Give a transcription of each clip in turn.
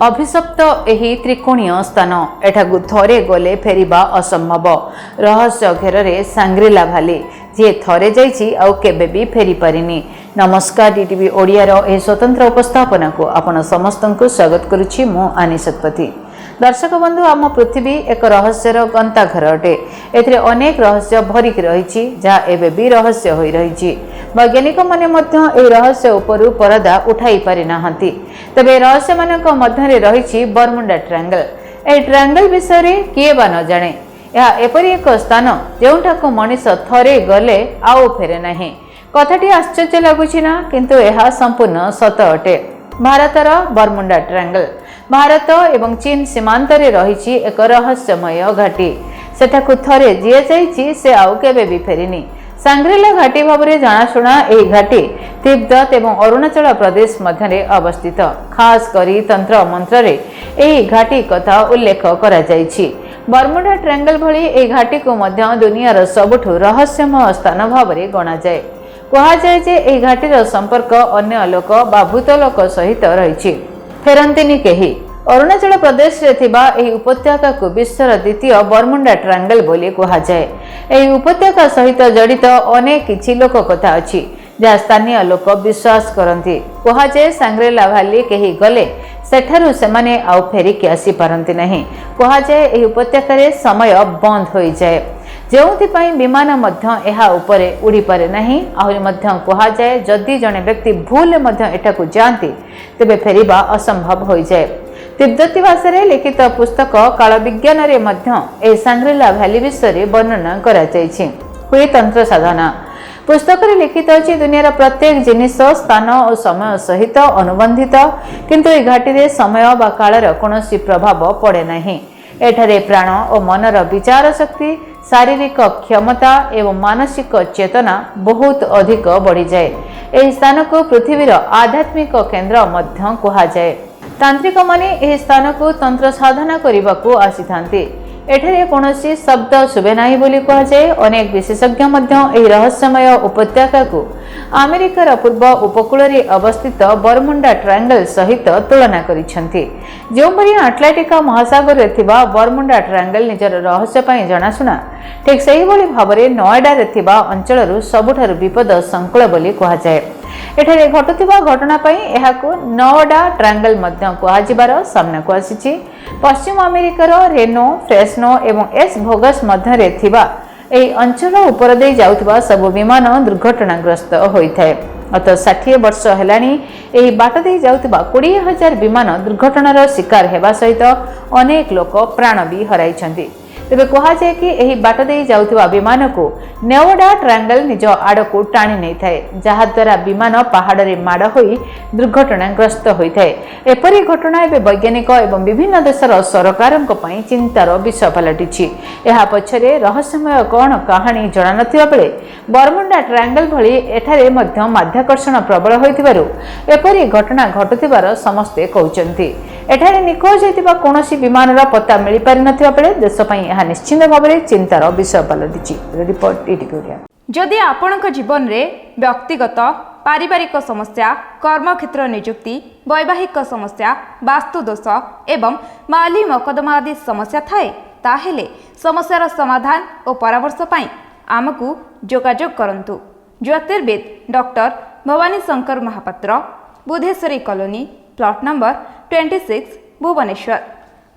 अभिशप्त एही त्रिकोणीय स्थान एठाकु थरे गले फेरिबा असंभव रहस्य घेरे सांग्रिला भाली जे थरे जाइछि आउ केबे भी फेरी पारिनी। नमस्कार डीटीवी ओडिया रो ए स्वतंत्र उपस्थापना को आपण समस्तंकु स्वागत करुछि मु आनी सतपथी। दर्शक बंधु आम पृथ्वी एक रहस्यर गंताघर अटे। एथिरे अनेक रहस्य भरिक रहिछि जहा एबे भी रहस्य होई रहिछि। वैज्ञानिक माने मध्य ए रहस्य उपरु परदा उठाई पारि नाहंती। तबे रहस्य मानक मध्यरे रहिछि बरमुंडा ट्रायंगल। ए ट्रायंगल विषय रे किए बा न जाने। यह एपरि एक स्थान जेउठाकु मनीष थरे गले आउ फेरे नाही। कथाटी आश्चर्य लागुछि ना, किंतु यह संपूर्ण सत अटे। भारतर बरमुंडा ट्रायंगल भारत एवं चीन सीमांत रे रहिछि एक रहस्यमय घाटी। सेठाकु थरे जिए जाइछि से आउ केबे भी फेरिनी। सांग्रिला घाटी भाबरे जनाशुना एही घाटी तिब्बत एवं अरुणाचल प्रदेश मध्यरे अवस्थित। खास करी तंत्र मंत्र रे एही घाटी कथा उल्लेख करा जाइछि। बरमुडा ट्रायंगल भली एही घाटी को मध्य दुनियार सबुठु रहस्यमय स्थान भाबरे गणा जाय। कहा जाय जे एही घाटीर संपर्क अन्य लोक बा भूत लोक सहित रहिछि। फेरंतिनी केही। अरुणाचल प्रदेश रे थिबा एही उपत्यका को विश्वर द्वितीय बरमुंडा ट्रायंगल बोली कहा जाय। एही उपत्यका सहित जड़ित अनेक किछि लोक कथा अछि जहा स्थानीय लोक विश्वास करंती। कहा जाय सांग्रिला भाली केही गले सेठारु सेमाने आउ फेरिक आसी पारंती नहीं। कहा जाय एही उपत्यका रे समय बंद होई जाय, जेउथिपाई विमान मध्य एहा उपरे उड़ी पारे नहीं। आहुरी मध्य कहा जाय जदि जने व्यक्ति भूल मध्य एठाकु जांती तेबे फेरिबा असंभव होई जाय। तिब्बती भाषा रे लिखित पुस्तक काल विज्ञान रे मध्य ए सांग्रिला भैली विषय वर्णना करा जायछि। हुई तंत्र साधना पुस्तक रे लिखित अछि दुनियार प्रत्येक जिनिस स्थान और समय सहित अनुबंधित, किंतु ए घाटी रे समय बा कालर कोनोसी प्रभाव पड़े नहीं। एठारे प्राण और मनर विचार शक्ति, शारीरिक क्षमता एवं मानसिक चेतना बहुत अधिक बढ़ी जाए। एही स्थान को पृथ्वीर आध्यात्मिक केंद्र मध्य कहा जाए। तांत्रिक माने एही स्थान को तंत्र साधना करने को आसी थांती। एठारे कोनोसी शब्द शुभे नाही बोली कहा जाए। अनेक विशेषज्ञ मध्य एही रहस्यमय उपत्यका को अमेरिकार पूर्व उपकूल रे अवस्थित बरमुंडा ट्रायंगल सहित तुलना करिसेंती। जोपरि अटलांटिका महासागर रे थिबा बरमुंडा ट्रायंगल निजर रहस्य पई जनाशुना, ठीक सही बोली भाबरे नोएडा रे थिबा अंचलरु सबुठारु विपद संकुल बोली कहा जाए। एठारे घटुथिबा घटना पई एहाकु नोएडा ट्रायंगल मध्य कहा जिबार सामना को आसीछि। पश्चिम अमेरिकार रेनो, फ्रेस्नो एवं एस भोगस मध्य रे थिबा एही अंचल उपर दे जाउथिबा सब विमान दुर्घटनाग्रस्त होइथाय। अत 60 वर्ष हेलानी एही बाट दे जाउथिबा 20,000 विमान दुर्घटनार शिकार हेबा सहित अनेक लोक प्राण भी हराइछन्ति। तेबे कहा जाए कि एही बाट दे जाउथिबा विमान को नोएडा ट्रायंगल निज आड़को टाणी नै थाए, जहा द्वारा विमान पहाड़ रे माड़ होई दुर्घटनाग्रस्त होइथाय। एपरि घटना एबे वैज्ञानिक एवं विभिन्न देशर सरकारक पई चिंतार विषय पलटिछि। एहा पछरे रहस्यमय कोन कहानी जणा नथिबा बेले बरमुंडा ट्रायंगल भली एठारे मध्य माध्याकर्षण प्रबल होइतिबारु एपरि घटना घटुतिबार समस्ते कहउचंती। एठारे निखोज होइतिबा कोनोसी विमानर पत्ता मिलि पारि नथिबा बेले देश पई यह निश्चित भाव में चिंतार विषय पलटिछि। Report DTV Odia. जदि आपणक जीवन रे व्यक्तिगत पारिवारिक समस्या, कर्मक्षेत्र नियुक्ति, वैवाहिक समस्या, वास्तु दोष एवं माली मकदमा आदि समस्या थाए ताहेले समस्यार समाधान और परामर्श पाई आमकु जोगाजोग करंतु। ज्योतिर्विद doctor Bhabani Shankar Mahapatra, Budheswari colony, plot number 26, Bhubaneswar.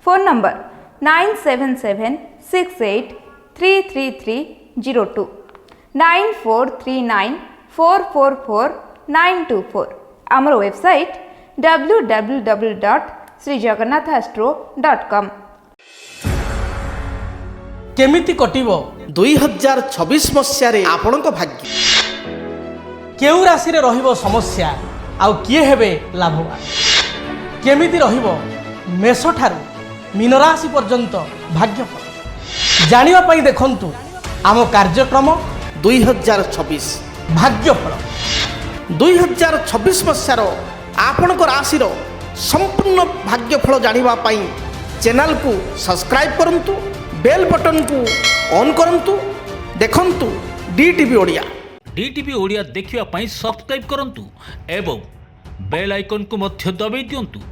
Phone number 9776833302 9439444924। आमर वेबसाइट www.srijagannathastro.com। केमिति कटिबो 2026 मसियारे आपणक भाग्य केउ राशि रे रहिबो समस्या आउ किए हेबे लाभवान, केमिति रहिबो मेष ठारू मीन राशि पर्यंत भाग्यफल जानिबा पई देखंतु आम कार्यक्रम 2026 भाग्यफल। 2026 मसियार आपणक राशि संपूर्ण भाग्यफल जानिबा पई चैनल को सब्सक्राइब करंतु, बेल बटन को ऑन करंतु। देखंतु डीटीवी ओडिया। डीटीवी ओडिया देखिबा पई सब्सक्राइब करंतु एवं बेल आइकन को मध्य दबाई दियंतु।